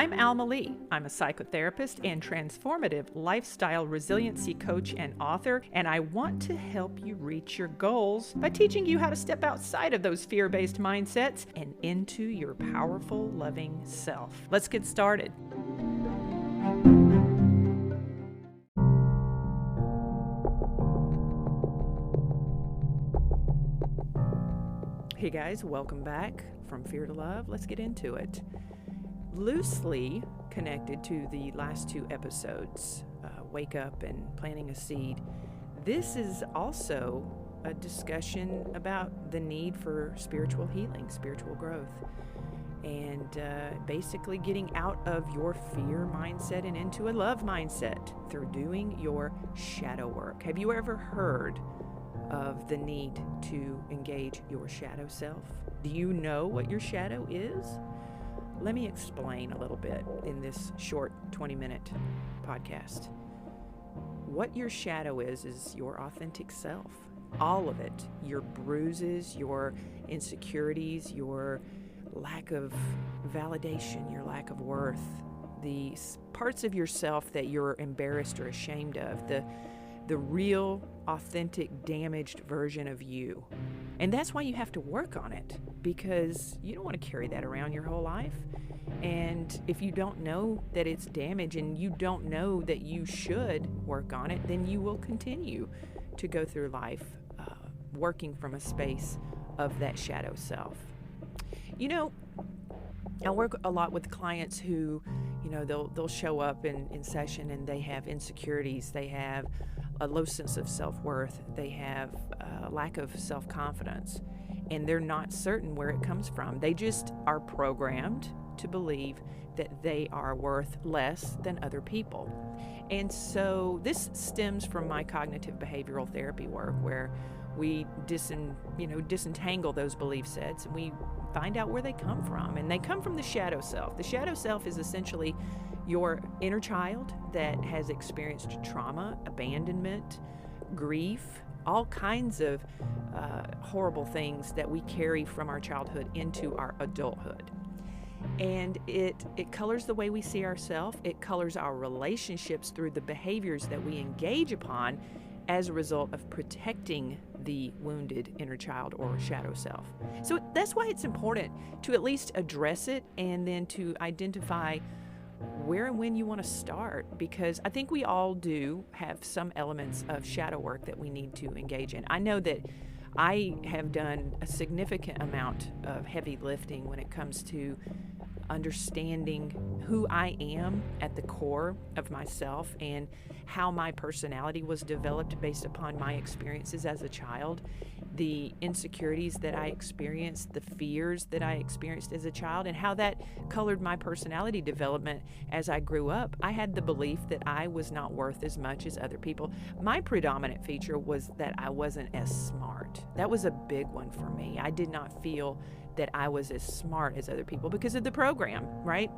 I'm Alma Lee. I'm a psychotherapist and transformative lifestyle resiliency coach and author, and I want to help you reach your goals by teaching you how to step outside of those fear-based mindsets and into your powerful, loving self. Let's get started. Hey guys, welcome back from Fear to Love. Let's get into it. Loosely connected to the last two episodes, Wake Up and Planting a Seed, this is also a discussion about the need for spiritual healing, spiritual growth, and basically getting out of your fear mindset and into a love mindset through doing your shadow work. Have you ever heard of the need to engage your shadow self? Do you know what your shadow is? Let me explain a little bit in this short 20-minute podcast. What your shadow is your authentic self. All of it. Your bruises, your insecurities, your lack of validation, your lack of worth, the parts of yourself that you're embarrassed or ashamed of, the real, authentic, damaged version of you. And that's why you have to work on it, because you don't want to carry that around your whole life. And if you don't know that it's damaged and you don't know that you should work on it, then you will continue to go through life working from a space of that shadow self. You know, I work a lot with clients who, they'll show up in session and they have insecurities, they have a low sense of self-worth, they have a lack of self-confidence, and they're not certain where it comes from. They just are programmed to believe that they are worth less than other people. And so this stems from my cognitive behavioral therapy work, where we disentangle those belief sets and we find out where they come from. And they come from the shadow self. The shadow self is essentially your inner child that has experienced trauma, abandonment, grief, all kinds of horrible things that we carry from our childhood into our adulthood. And it colors the way we see ourselves. It colors our relationships through the behaviors that we engage upon as a result of protecting the wounded inner child or shadow self. So that's why it's important to at least address it and then to identify where and when you want to start, because I think we all do have some elements of shadow work that we need to engage in. I know that I have done a significant amount of heavy lifting when it comes to understanding who I am at the core of myself and how my personality was developed based upon my experiences as a child, the insecurities that I experienced, the fears that I experienced as a child, and how that colored my personality development as I grew up. I had the belief that I was not worth as much as other people. My predominant feature was that I wasn't as smart. That was a big one for me. I did not feel that I was as smart as other people because of the program, right?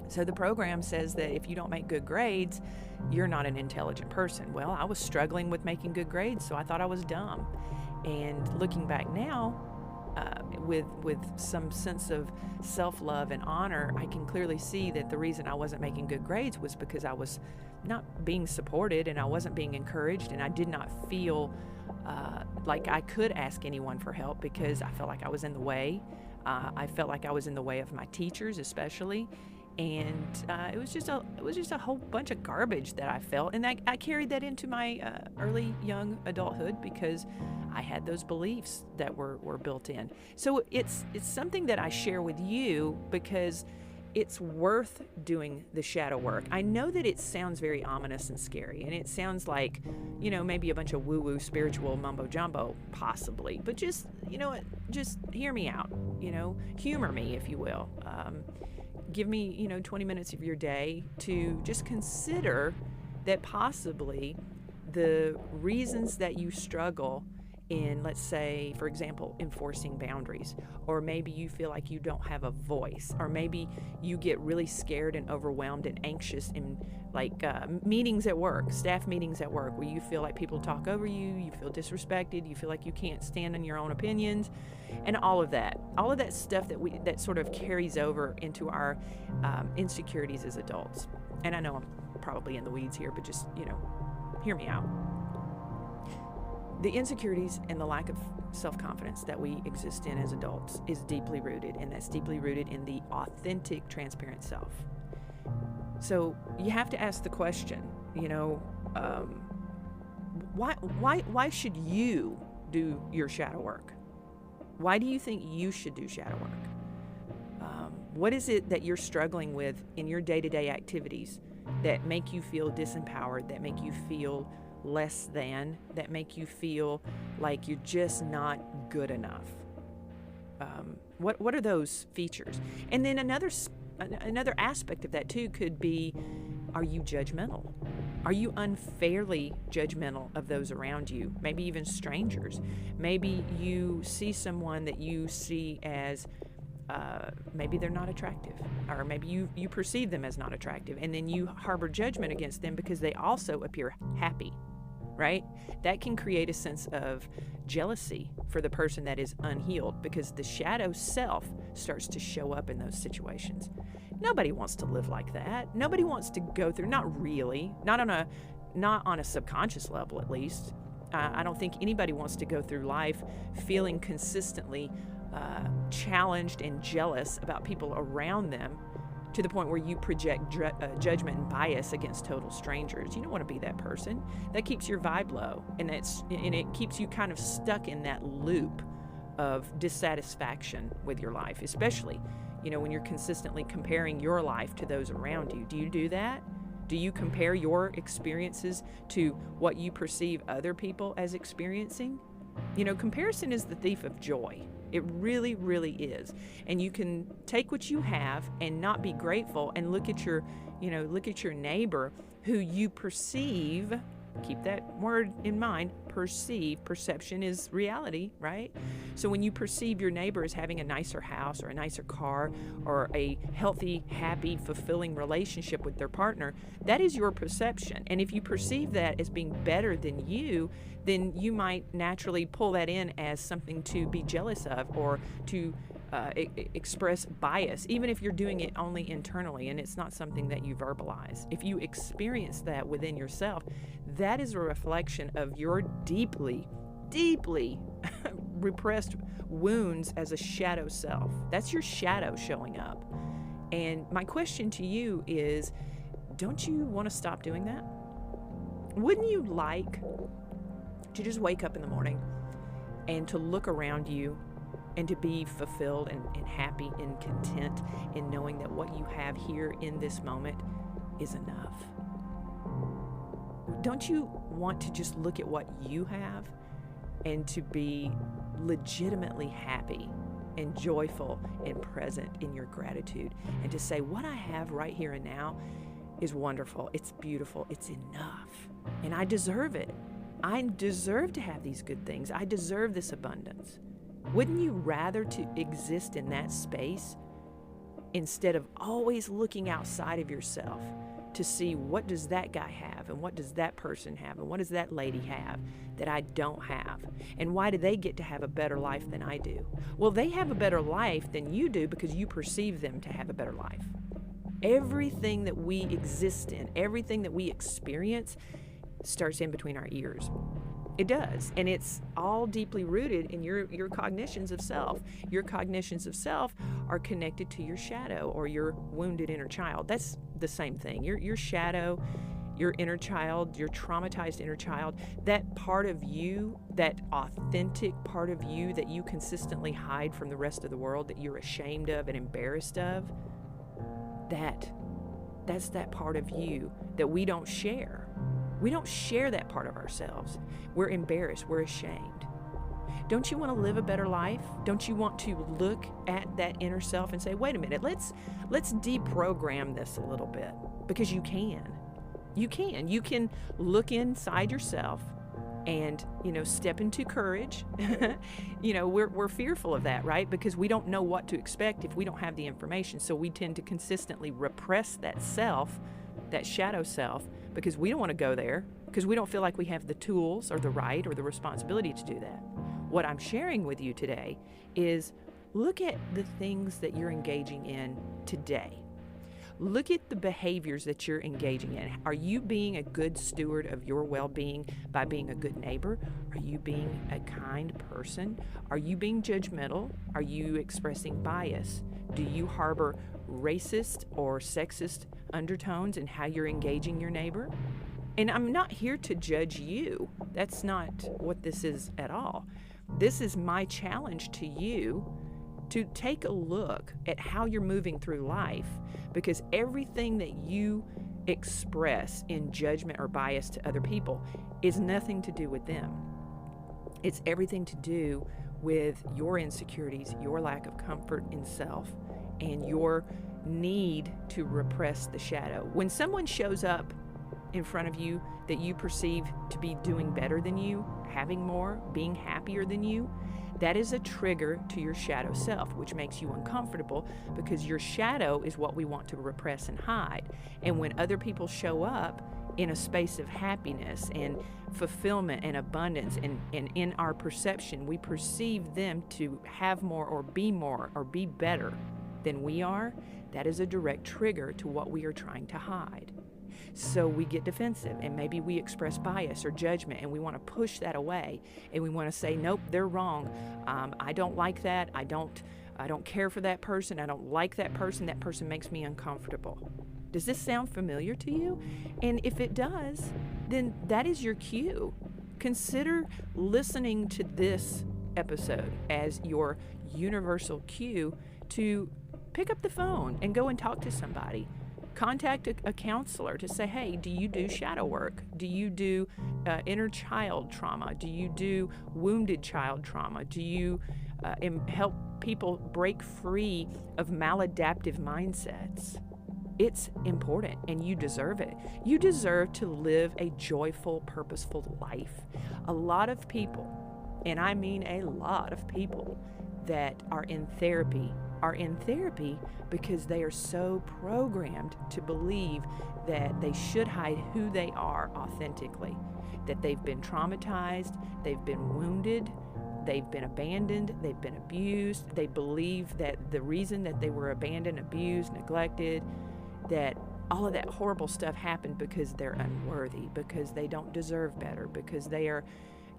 So the program says that if you don't make good grades, you're not an intelligent person. Well, I was struggling with making good grades, so I thought I was dumb. And looking back now, with some sense of self-love and honor, I can clearly see that the reason I wasn't making good grades was because I was not being supported and I wasn't being encouraged, and I did not feel like I could ask anyone for help because I felt like I was in the way. I felt like I was in the way of my teachers, especially. And it was just a whole bunch of garbage that I felt, and I carried that into my early young adulthood because I had those beliefs that were built in. So it's something that I share with you because it's worth doing the shadow work. I know that it sounds very ominous and scary, and it sounds like, maybe a bunch of woo-woo spiritual mumbo-jumbo, possibly. But just hear me out, humor me, if you will. Give me, 20 minutes of your day to just consider that possibly the reasons that you struggle in, let's say, for example, enforcing boundaries, or maybe you feel like you don't have a voice, or maybe you get really scared and overwhelmed and anxious in meetings at work, staff meetings at work, where you feel like people talk over you, you feel disrespected, you feel like you can't stand on your own opinions, and all of that stuff that sort of carries over into our insecurities as adults. And I know I'm probably in the weeds here, but just, hear me out. The insecurities and the lack of self-confidence that we exist in as adults is deeply rooted, and that's deeply rooted in the authentic, transparent self. So you have to ask the question, why should you do your shadow work? Why do you think you should do shadow work? What is it that you're struggling with in your day-to-day activities that make you feel disempowered, that make you feel less than, that make you feel like you're just not good enough? What are those features? And then another aspect of that too could be, are you judgmental? Are you unfairly judgmental of those around you? Maybe even strangers. Maybe you see someone that you see as maybe they're not attractive, or maybe you perceive them as not attractive, and then you harbor judgment against them because they also appear happy, right? That can create a sense of jealousy for the person that is unhealed, because the shadow self starts to show up in those situations. Nobody wants to live like that. Nobody wants to go through, not on a subconscious level at least. I don't think anybody wants to go through life feeling consistently challenged and jealous about people around them, to the point where you project judgment and bias against total strangers. You don't want to be that person. That keeps your vibe low, and it keeps you kind of stuck in that loop of dissatisfaction with your life, especially when you're consistently comparing your life to those around you. Do you do that? Do you compare your experiences to what you perceive other people as experiencing? Comparison is the thief of joy. It really, really is. And you can take what you have and not be grateful, and look at your neighbor who you perceive. Keep that word in mind. Perception is reality, right? So when you perceive your neighbor as having a nicer house or a nicer car or a healthy, happy, fulfilling relationship with their partner, that is your perception. And if you perceive that as being better than you, then you might naturally pull that in as something to be jealous of, or to express bias, even if you're doing it only internally and it's not something that you verbalize. If you experience that within yourself, that is a reflection of your deeply, deeply repressed wounds as a shadow self. That's your shadow showing up. And my question to you is, don't you want to stop doing that? Wouldn't you like to just wake up in the morning and to look around you and to be fulfilled and happy and content in knowing that what you have here in this moment is enough? Don't you want to just look at what you have and to be legitimately happy and joyful and present in your gratitude, and to say, what I have right here and now is wonderful, it's beautiful, it's enough, and I deserve it. I deserve to have these good things. I deserve this abundance. Wouldn't you rather to exist in that space instead of always looking outside of yourself to see, what does that guy have, and what does that person have, and what does that lady have that I don't have, and why do they get to have a better life than I do? Well, they have a better life than you do because you perceive them to have a better life. Everything that we exist in, everything that we experience, starts in between our ears. It does, and it's all deeply rooted in your cognitions of self. Your cognitions of self are connected to your shadow, or your wounded inner child. That's the same thing. Your shadow, your inner child, your traumatized inner child, that part of you, that authentic part of you that you consistently hide from the rest of the world, that you're ashamed of and embarrassed of, that's that part of you that we don't share. We don't share that part of ourselves. We're embarrassed. We're ashamed. Don't you want to live a better life? Don't you want to look at that inner self and say, wait a minute, let's deprogram this a little bit? Because you can. You can look inside yourself and, step into courage. We're fearful of that, right? Because we don't know what to expect if we don't have the information. So we tend to consistently repress that self, that shadow self, because we don't want to go there, because we don't feel like we have the tools or the right or the responsibility to do that. What I'm sharing with you today is look at the things that you're engaging in today. Look at the behaviors that you're engaging in. Are you being a good steward of your well-being by being a good neighbor? Are you being a kind person? Are you being judgmental? Are you expressing bias? Do you harbor racist or sexist undertones in how you're engaging your neighbor? And I'm not here to judge you. That's not what this is at all. This is my challenge to you to take a look at how you're moving through life, because everything that you express in judgment or bias to other people is nothing to do with them. It's everything to do with your insecurities, your lack of comfort in self, and your need to repress the shadow. When someone shows up in front of you that you perceive to be doing better than you, having more, being happier than you, that is a trigger to your shadow self, which makes you uncomfortable, because your shadow is what we want to repress and hide. And when other people show up in a space of happiness and fulfillment and abundance, and in our perception, we perceive them to have more or be better than we are, that is a direct trigger to what we are trying to hide. So we get defensive, and maybe we express bias or judgment, and we want to push that away, and we want to say, nope, they're wrong. I don't like that. I don't care for that person. I don't like that person. That person makes me uncomfortable. Does this sound familiar to you? And if it does, then that is your cue. Consider listening to this episode as your universal cue to pick up the phone and go and talk to somebody. Contact a counselor to say, hey, do you do shadow work? Do you do inner child trauma? Do you do wounded child trauma? Do you help people break free of maladaptive mindsets? It's important, and you deserve it. You deserve to live a joyful, purposeful life. A lot of people, and I mean a lot of people, that are in therapy because they are so programmed to believe that they should hide who they are authentically, that they've been traumatized, they've been wounded, they've been abandoned, they've been abused. They believe that the reason that they were abandoned, abused, neglected, that all of that horrible stuff happened because they're unworthy, because they don't deserve better, because they are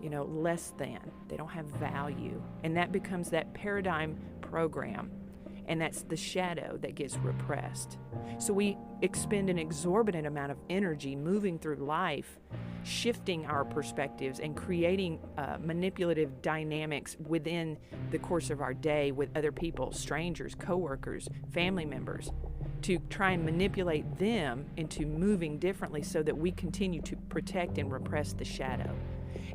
less than, they don't have value. And that becomes that paradigm program. And that's the shadow that gets repressed. So we expend an exorbitant amount of energy moving through life, shifting our perspectives and creating manipulative dynamics within the course of our day with other people, strangers, coworkers, family members, to try and manipulate them into moving differently so that we continue to protect and repress the shadow.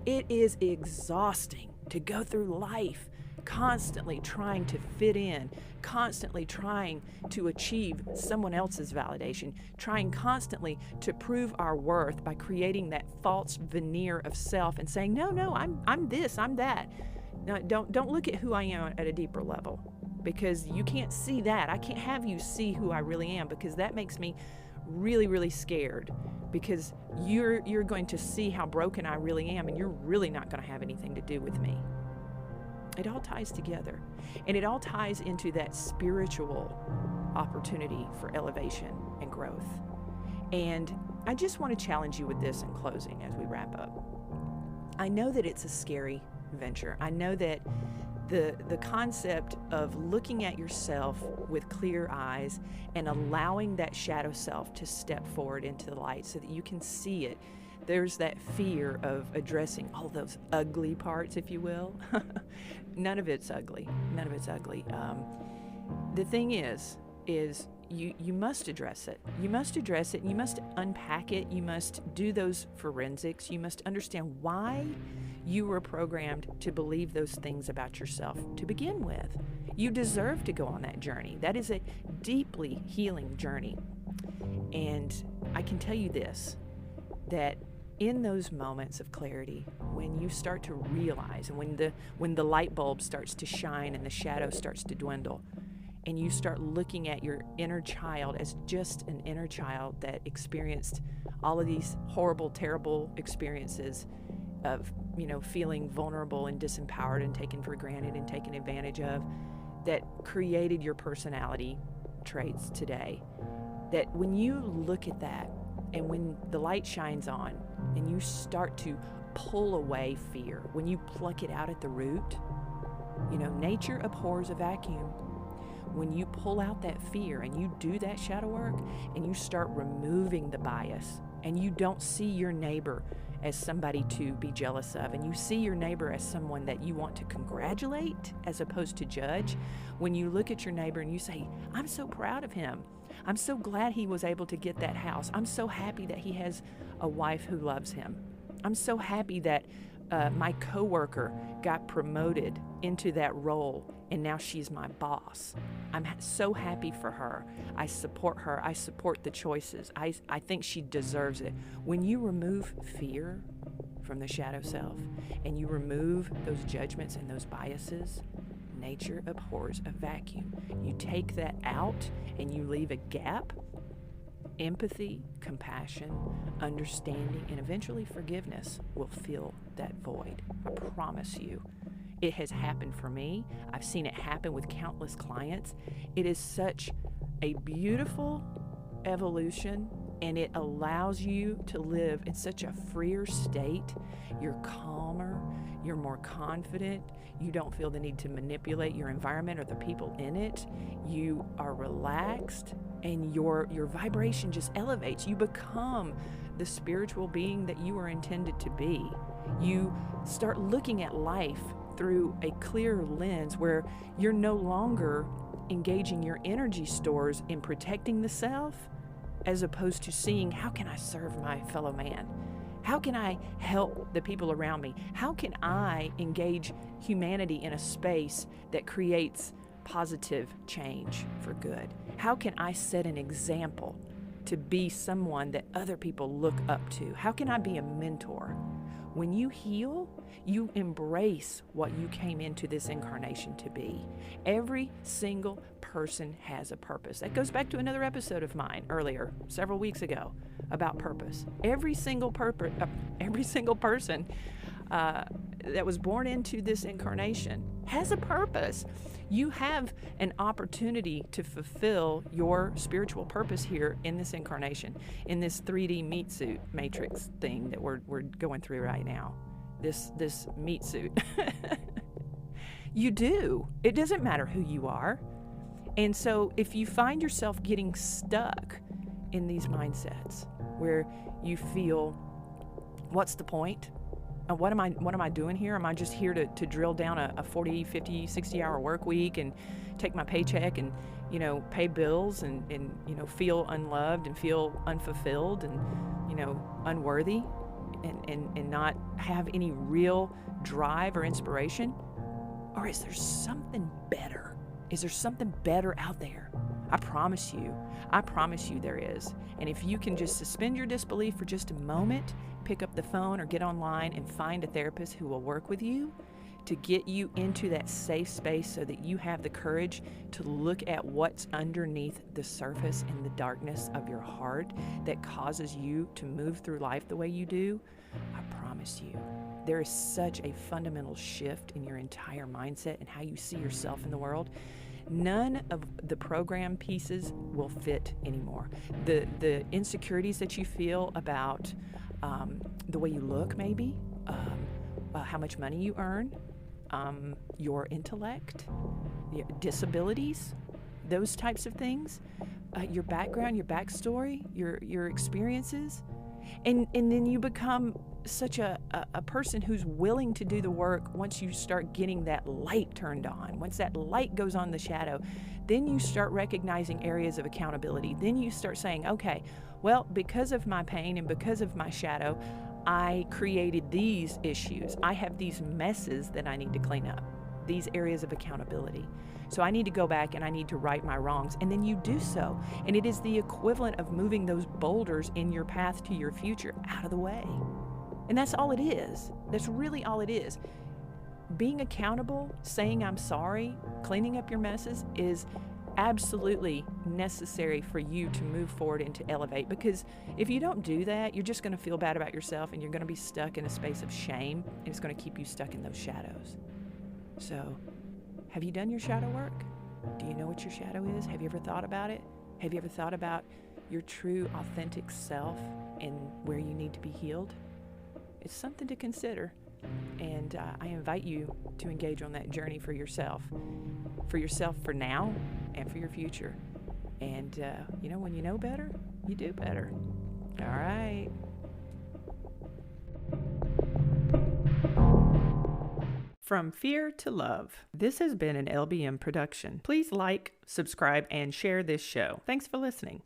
It is exhausting to go through life constantly trying to fit in, constantly trying to achieve someone else's validation, trying constantly to prove our worth by creating that false veneer of self and saying, no, I'm this, I'm that. No, don't look at who I am at a deeper level, because you can't see that. I can't have you see who I really am, because that makes me really, really scared, because you're going to see how broken I really am, and you're really not going to have anything to do with me. It all ties together, and it all ties into that spiritual opportunity for elevation and growth. And I just want to challenge you with this in closing as we wrap up. I know that it's a scary venture. I know that the concept of looking at yourself with clear eyes and allowing that shadow self to step forward into the light so that you can see it, there's that fear of addressing all those ugly parts, if you will. None of it's ugly. None of it's ugly. The thing is you must address it. You must address it. You must unpack it. You must do those forensics. You must understand why you were programmed to believe those things about yourself to begin with. You deserve to go on that journey. That is a deeply healing journey. And I can tell you this, that in those moments of clarity, when you start to realize, and when the light bulb starts to shine and the shadow starts to dwindle, and you start looking at your inner child as just an inner child that experienced all of these horrible, terrible experiences of, feeling vulnerable and disempowered and taken for granted and taken advantage of, that created your personality traits today. That when you look at that, and when the light shines on and you start to pull away fear, when you pluck it out at the root, nature abhors a vacuum. When you pull out that fear and you do that shadow work and you start removing the bias, and you don't see your neighbor as somebody to be jealous of, and you see your neighbor as someone that you want to congratulate as opposed to judge, when you look at your neighbor and you say, I'm so proud of him. I'm so glad he was able to get that house. I'm so happy that he has a wife who loves him. I'm so happy that my coworker got promoted into that role and now she's my boss. I'm so happy for her. I support her. I support the choices. I think she deserves it. When you remove fear from the shadow self and you remove those judgments and those biases, nature abhors a vacuum. You take that out and you leave a gap. Empathy, compassion, understanding, and eventually forgiveness will fill that void. I promise you. It has happened for me. I've seen it happen with countless clients. It is such a beautiful evolution, and it allows you to live in such a freer state. You're calmer, you're more confident, you don't feel the need to manipulate your environment or the people in it. You are relaxed, and your vibration just elevates. You become the spiritual being that you are intended to be. You start looking at life through a clear lens where you're no longer engaging your energy stores in protecting the self, as opposed to seeing, how can I serve my fellow man? How can I help the people around me? How can I engage humanity in a space that creates positive change for good? How can I set an example to be someone that other people look up to? How can I be a mentor? When you heal, you embrace what you came into this incarnation to be. Every single person has a purpose. That goes back to another episode of mine earlier, several weeks ago, about purpose. Every single person that was born into this incarnation has a purpose. You have an opportunity to fulfill your spiritual purpose here in this incarnation, in this 3D meat suit matrix thing that we're going through right now. This meat suit. You do. It doesn't matter who you are. And so if you find yourself getting stuck in these mindsets where you feel, what's the point? What am I doing here? Am I just here to drill down a 40, 50, 60-hour work week and take my paycheck and, pay bills and feel unloved and feel unfulfilled and, unworthy and not have any real drive or inspiration? Or is there something better? Is there something better out there? I promise you there is. And if you can just suspend your disbelief for just a moment, pick up the phone or get online and find a therapist who will work with you to get you into that safe space so that you have the courage to look at what's underneath the surface in the darkness of your heart that causes you to move through life the way you do, I promise you, there is such a fundamental shift in your entire mindset and how you see yourself in the world. None of the program pieces will fit anymore. The insecurities that you feel about the way you look, maybe, how much money you earn, your intellect, your disabilities, those types of things, your background, your backstory, your experiences, and then you become such a person who's willing to do the work once you start getting that light turned on. Once that light goes on the shadow, then you start recognizing areas of accountability. Then you start saying, okay, well, because of my pain and because of my shadow, I created these issues. I have these messes that I need to clean up. these areas of accountability. So I need to go back and I need to right my wrongs. And then you do so. And it is the equivalent of moving those boulders in your path to your future out of the way. And that's all it is. That's really all it is. Being accountable, saying I'm sorry, cleaning up your messes is absolutely necessary for you to move forward and to elevate. Because if you don't do that, you're just going to feel bad about yourself and you're going to be stuck in a space of shame, and it's going to keep you stuck in those shadows. So, have you done your shadow work? Do you know what your shadow is? Have you ever thought about it? Have you ever thought about your true, authentic self and where you need to be healed? It's something to consider. And I invite you to engage on that journey for yourself for now and for your future. And, when you know better, you do better. All right. From Fear to Love. This has been an LBM production. Please like, subscribe, and share this show. Thanks for listening.